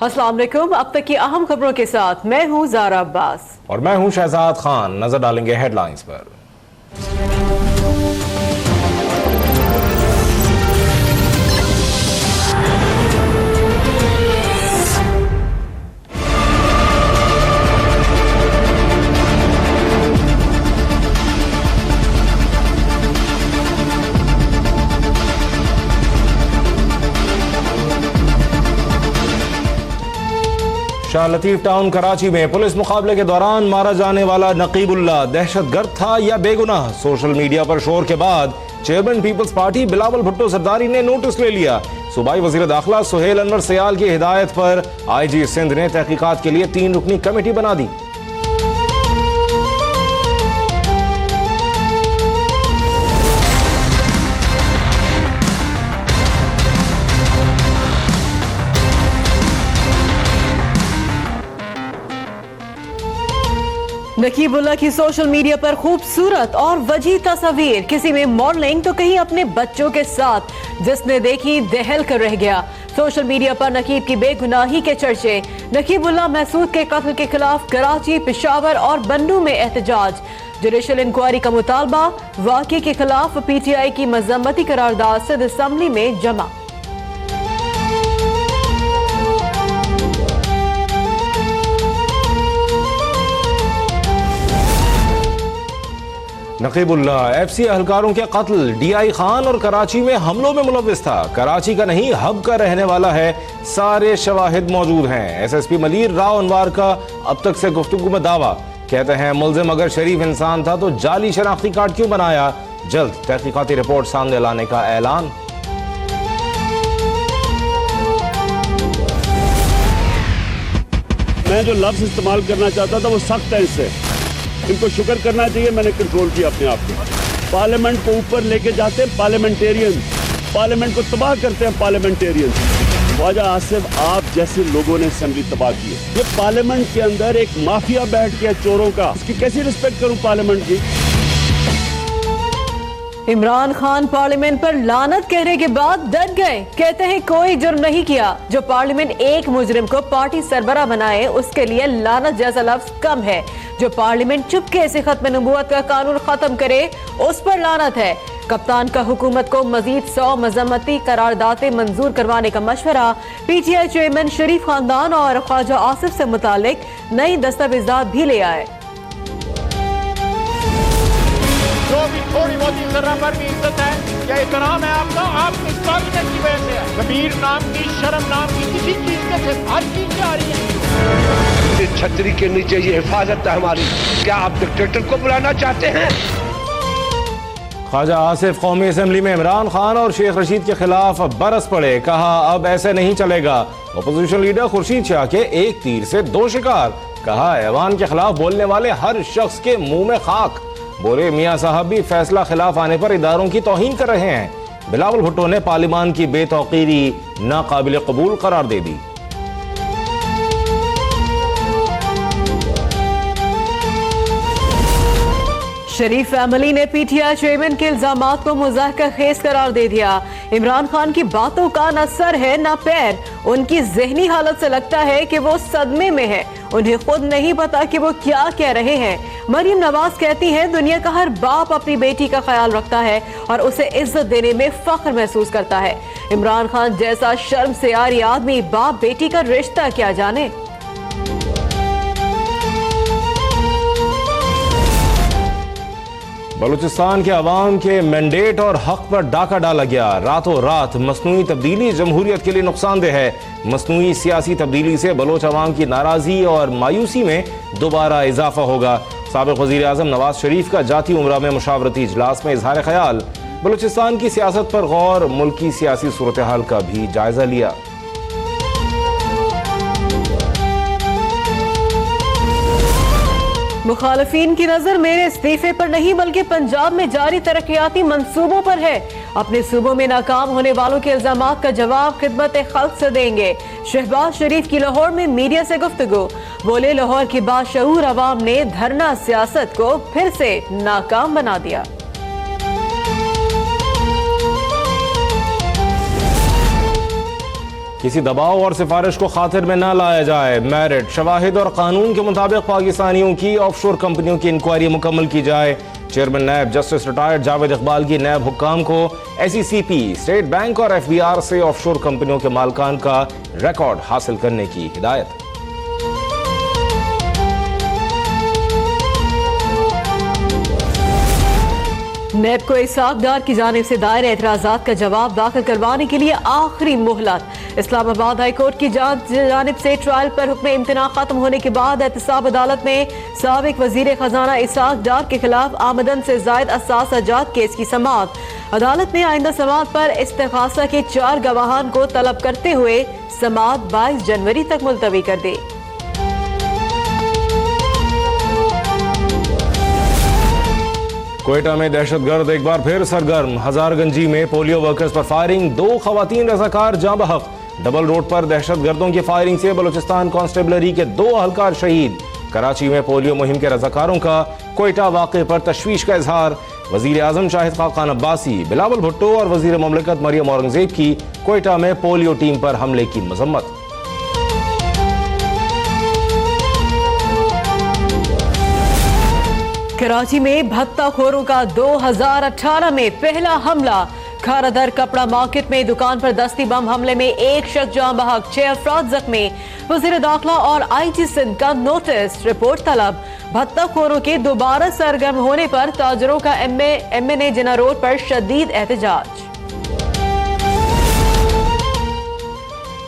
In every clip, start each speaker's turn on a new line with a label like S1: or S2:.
S1: अस्सलाम वालेकुम। अब तक की अहम खबरों के साथ मैं हूं ज़ारा अब्बास
S2: और मैं हूं शहजाद खान। नजर डालेंगे हेडलाइंस पर। शाह लतीफ टाउन कराची में पुलिस मुकाबले के दौरान मारा जाने वाला नकीबुल्लाह दहशतगर्द था या बेगुनाह? सोशल मीडिया पर शोर के बाद चेयरमैन पीपल्स पार्टी बिलावल भुट्टो सरदारी ने नोटिस ले लिया। सूबाई वजीर दाखिला सुहेल अनवर सयाल की हिदायत पर IG सिंध ने तहकीकात के लिए 3 रुकनी कमेटी बना दी।
S1: नकीबुल्लाह की सोशल मीडिया पर खूबसूरत और वजी तस्वीर, किसी में मॉडलिंग तो कहीं अपने बच्चों के साथ, जिसने देखी दहल कर रह गया। सोशल मीडिया पर नकीब की बेगुनाही के चर्चे। नकीबुल्लाह महसूद के कत्ल के खिलाफ कराची, पेशावर और बन्नू में एहतजाज। जुडिशल इंक्वायरी का मुतालबा। वाक़े के खिलाफ PTI की मजम्मती करारदाद सिंध असम्बली में जमा।
S2: नकीबुल्लाह FC अहलकारों के कत्ल, DI खान और कराची में हमलों में मुलव्विस था। कराची का नहीं हब का रहने वाला है। सारे शवाहिद मौजूद हैं। SSP मलीर राव अनवार का अब तक से गुफ्तगू में दावा। कहते हैं मुल्जिम अगर शरीफ इंसान था तो जाली शनाख्ती कार्ड क्यों बनाया? जल्द तहकीकाती रिपोर्ट सामने लाने का ऐलान।
S3: मैं जो लफ्ज इस्तेमाल करना चाहता था वो सख्त है। इससे इनको शुक्र करना चाहिए, मैंने कंट्रोल किया अपने आप को। पार्लियामेंट को ऊपर लेके जाते हैं पार्लियामेंटेरियन, पार्लियामेंट को तबाह करते हैं पार्लियामेंटेरियन। ख्वाजा आसिफ आप जैसे लोगों ने असेंबली तबाह की है। ये पार्लियामेंट के अंदर एक माफिया बैठ गया चोरों का, उसकी कैसी रिस्पेक्ट करूं पार्लियामेंट की?
S1: इमरान खान पार्लियामेंट पर लानत कहने के बाद डर गए। कहते हैं कोई जुर्म नहीं किया। जो पार्लियामेंट एक मुजरिम को पार्टी सरबरा बनाए उसके लिए लानत जैसा लफ्ज कम है। जो पार्लियामेंट चुपके से खत्म नबूवत का कानून खत्म करे उस पर लानत है। कप्तान का हुकूमत को मजीद 100 मजम्मती करारदातें मंजूर करवाने का मशवरा। PTI चेयरमैन शरीफ खानदान और ख्वाजा आसिफ से मुतालिक नई दस्तावेजात भी ले आए।
S4: जो भी थोड़ी बहुत जरा पर भी इज्जत है या एहतराम है आपका, आप इस पार्लियामेंट की वजह से है। कबीर नाम की, शर्म नाम की किसी चीज के से हर चीज आ रही है।
S5: छतरी के नीचे ये हिफाजत है हमारी। क्या आप डिक्टेटर को बुलाना चाहते हैं?
S2: ख्वाजा आसिफ कौमी असेंबली में इमरान खान और शेख रशीद के खिलाफ बरस पड़े। कहा अब ऐसे नहीं चलेगा। अपोजिशन लीडर खुर्शीद शाह के एक तीर से 2 शिकार। कहा ऐवान के खिलाफ बोलने वाले हर शख्स के मुंह में खाक। बोले मियां साहब भी फैसला खिलाफ आने पर इदारों की तौहीन कर रहे हैं। बिलावल भुट्टो ने पार्लियामान की बेतौकीरी नाकाबिल कबूल करार दे दी।
S1: शरीफ फैमिली ने PTI चेयरमैन के इल्जामात को मुज़ाहिरा खेज करार दे दिया। इमरान खान की बातों का न सर है न पैर। उनकी जहनी हालत से लगता है कि वो सदमे में है। उन्हें खुद नहीं पता कि वो क्या कह रहे हैं। मरियम नवाज कहती हैं दुनिया का हर बाप अपनी बेटी का ख्याल रखता है और उसे इज्जत देने में फख्र महसूस करता है। इमरान खान जैसा शर्म से आरी आदमी बाप बेटी का रिश्ता क्या जाने।
S2: बलूचिस्तान के अवाम के मैंडेट और हक पर डाका डाला गया। रातों रात मसनूई तब्दीली जमहूरियत के लिए नुकसानदेह है। मसनूई सियासी तब्दीली से बलोच अवाम की नाराजगी और मायूसी में दोबारा इजाफा होगा। साबिक वज़ीर आज़म नवाज शरीफ का जाती उमरा में मुशावरती इजलास में इजहार ख्याल। बलूचिस्तान की सियासत पर गौर, मुल्की सियासी सूरत हाल का भी जायजा लिया।
S1: मुखालिफिन की नजर मेरे इस्तीफे पर नहीं बल्कि पंजाब में जारी तरक्याती मंसूबों पर है। अपने सूबों में नाकाम होने वालों के इल्जामात का जवाब खिदमत खल्क से देंगे। शहबाज शरीफ की लाहौर में मीडिया से गुफ्तगू। बोले लाहौर की बाशऊर अवाम ने धरना सियासत को फिर से नाकाम बना दिया।
S2: किसी दबाव और सिफारिश को खातिर में न लाया जाए। मेरिट, शवाहिद और कानून के मुताबिक पाकिस्तानियों की ऑफशोर कंपनियों की इंक्वायरी मुकम्मल की जाए। Chairman NAB justice retired Javed Iqbal की नैब हुक्काम को SECP, स्टेट बैंक और FBR से ऑफशोर कंपनियों के मालकान का रिकॉर्ड हासिल करने की हिदायत।
S1: नैब को इसाक डार की जानिब से दायर एतराजात का जवाब दाखिल करवाने के लिए आखिरी मोहलत। इस्लामाबाद हाई कोर्ट की जानिब से ट्रायल पर हुक्म इम्तना खत्म होने के बाद एहतसाब अदालत में साबिक वजीर खजाना इसाक डार के खिलाफ आमदन से जायद असाजात केस की समाअत। अदालत ने आइंदा समाअत पर इस्तिगासा के 4 गवाहान को तलब करते हुए समाअत 22 जनवरी तक मुलतवी कर दी।
S2: क्वेटा में दहशतगर्द एक बार फिर सरगर्म। हजारगंजी में पोलियो वर्कर्स पर फायरिंग, 2 खवातीन रजाकार जाँ बहक। डबल रोड पर दहशतगर्दों की फायरिंग से बलूचिस्तान कांस्टेबलरी के 2 अहलकार शहीद। कराची में पोलियो मुहिम के रजाकारों का क्वेटा वाक़े पर तशवीश का इजहार। वजीर आजम शाहिद खाकान अब्बासी, बिलावल भुट्टो और वजीर ममलिकत मरियम औरंगजेब की क्वेटा में पोलियो टीम पर हमले की मजम्मत।
S1: कराची में भत्ताखोरों का 2018 में पहला हमला। खारादर कपड़ा मार्केट में दुकान पर दस्ती बम हमले में 1 शख्स जाँ बहक, 6 अफराद जख्मी। वज़ीर दाखिला और IG सिंध का नोटिस, रिपोर्ट तलब। भत्ताखोरों के दोबारा सरगर्म होने पर ताजरों का MNA जिना रोड पर शदीद एहतजाज।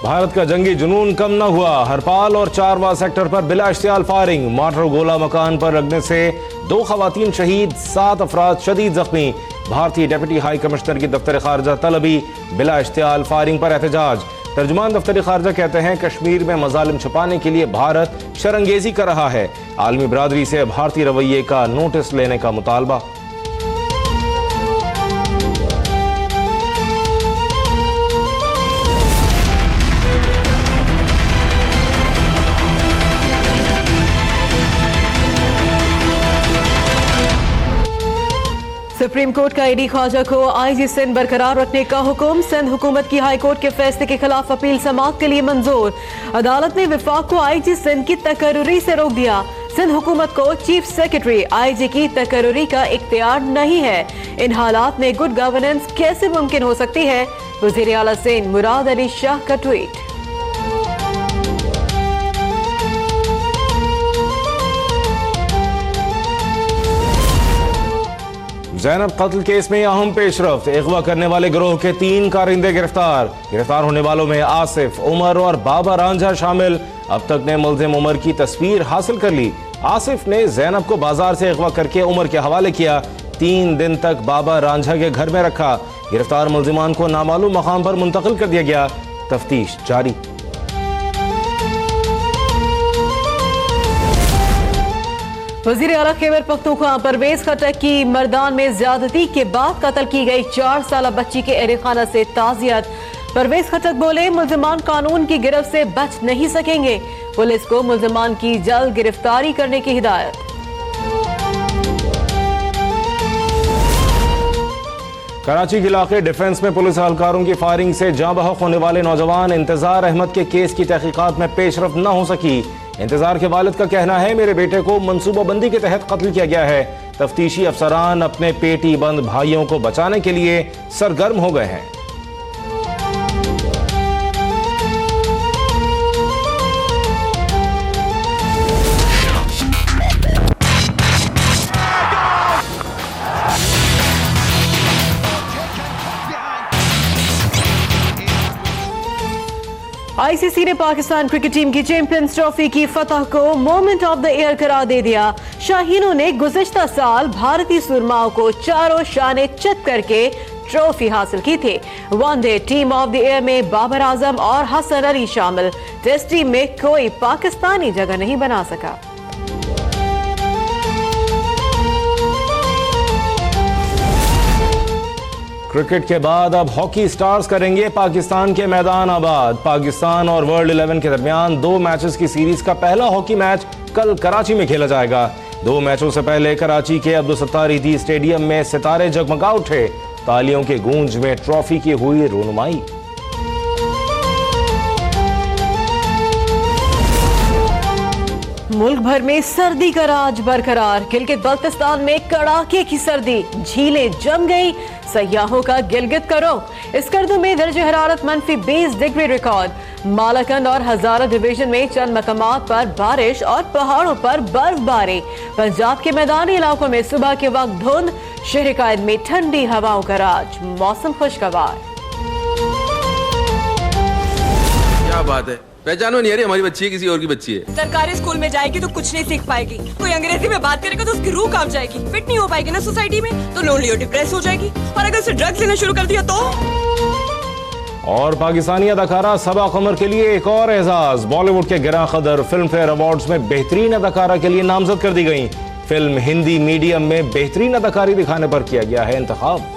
S2: भारत का जंगी जुनून कम न हुआ। हरपाल और चारवा सेक्टर पर बिला इश्तियाल फायरिंग, मार्टर गोला मकान पर लगने से 2 खवातीन शहीद, 7 अफराद शदीद जख्मी। भारतीय डिप्टी हाई कमिश्नर की दफ्तर खारजा तलबी, बिला इश्तियाल फायरिंग पर एहतजाज। तर्जुमान दफ्तर खारजा कहते हैं कश्मीर में मजालिम छुपाने के लिए भारत शरंगेजी कर रहा है। आलमी बरादरी से भारतीय रवैये का नोटिस लेने का मुतालबा।
S1: सुप्रीम कोर्ट का ईडी ख्वाजा को IG सिंध बरकरार रखने का हुक्म। सिंध हुकूमत की हाई कोर्ट के फैसले के खिलाफ अपील समाअत के लिए मंजूर। अदालत ने विफाक को IG सिंध की तकर्रुरी से रोक दिया। सिंध हुकूमत को चीफ सेक्रेटरी IG की तकर्रुरी का इख्तियार नहीं है। इन हालात में गुड गवर्नेंस कैसे मुमकिन हो सकती है? वज़ीर आला सिंध मुराद अली शाह का ट्वीट।
S2: ज़ैनब कत्ल केस में अहम पेशरफ्त। अगवा करने वाले गिरोह के 3 कारिंदे गिरफ्तार। गिरफ्तार होने वालों में आसिफ, उमर और बाबा रांझा शामिल। अब तक ने मुल्जिम उमर की तस्वीर हासिल कर ली। आसिफ ने ज़ैनब को बाजार से अगवा करके उमर के हवाले किया। 3 दिन तक बाबा रांझा के घर में रखा। गिरफ्तार मुल्जिमान को नामालूम मकाम पर मुंतकिल कर दिया गया। तफ्तीश जारी।
S1: वज़ीर आला खैबर पख्तूनख्वा परवेज खटक की मर्दान में ज्यादती के बाद कत्ल की गई 4 साला बच्ची के अहल-ए-खाना से ताज़ियत। परवेज खटक बोले मुल्जिमान कानून की गिरफ्त से बच नहीं सकेंगे। पुलिस को मुल्जिमान की जल्द गिरफ्तारी करने की हिदायत।
S2: कराची के इलाके डिफेंस में पुलिस एहलकारों की फायरिंग से जाँ बहक होने वाले नौजवान इंतजार अहमद के केस की तहकीकात में पेशरफ न हो सकी। इंतजार के वालिद का कहना है मेरे बेटे को मंसूबाबंदी के तहत कत्ल किया गया है। तफ्तीशी अफसरान अपने पेटी बंद भाइयों को बचाने के लिए सरगर्म हो गए हैं।
S1: ICC ने पाकिस्तान क्रिकेट टीम की चैंपियंस ट्रॉफी की फतह को मोमेंट ऑफ द ईयर करार दे दिया। शाहीनों ने गुज़िश्ता साल भारतीय सुरमाओं को चारों शाने चित करके ट्रॉफी हासिल की थी। One day team of the year में बाबर आजम और हसन अली शामिल। टेस्ट टीम में कोई पाकिस्तानी जगह नहीं बना सका।
S2: क्रिकेट के बाद अब हॉकी स्टार्स करेंगे पाकिस्तान के मैदान आबाद। पाकिस्तान और वर्ल्ड 11 के दरमियान 2 मैचेस की सीरीज का पहला हॉकी मैच कल कराची में खेला जाएगा। 2 मैचों से पहले कराची के अब्दुलसत्तार ईदी स्टेडियम में सितारे जगमगा उठे। तालियों के गूंज में ट्रॉफी की हुई रोनुमाई।
S1: मुल्क भर में सर्दी का राज बरकरार। गिलगित बल्तिस्तान में कड़ाके की सर्दी, झीलें जम गई, सयाहों का गिलगित करो। स्कर्दू में दर्जे हरारत -20 डिग्री रिकॉर्ड। मालाकंद और हजारा डिवीजन में चंद मकामात पर बारिश और पहाड़ों पर बर्फबारी। पंजाब के मैदानी इलाकों में सुबह के वक्त धुंध, शहर कायद में ठंडी हवाओं का राज, मौसम खुशगवार।
S6: क्या बात है, पहचान में नहीं आ रही हमारी बच्ची है किसी और की बच्ची है।
S7: सरकारी स्कूल में जाएगी तो कुछ नहीं सीख पाएगी, कोई अंग्रेजी में बात करेगा तो उसकी रूह कांप जाएगी, फिट नहीं हो पाएगी ना सोसाइटी में तो लोनली और डिप्रेस हो जाएगी। और अगर उसे ड्रग्स लेना शुरू कर दिया तो।
S2: और पाकिस्तानी अदाकारा सबा कमर के लिए एक और एजाज। बॉलीवुड के गिरा कदर फिल्म फेयर अवार्ड्स में बेहतरीन अदाकारा के लिए नामजद कर दी गई। फिल्म हिंदी मीडियम में बेहतरीन अदाकारी दिखाने पर किया गया है इंतखाब।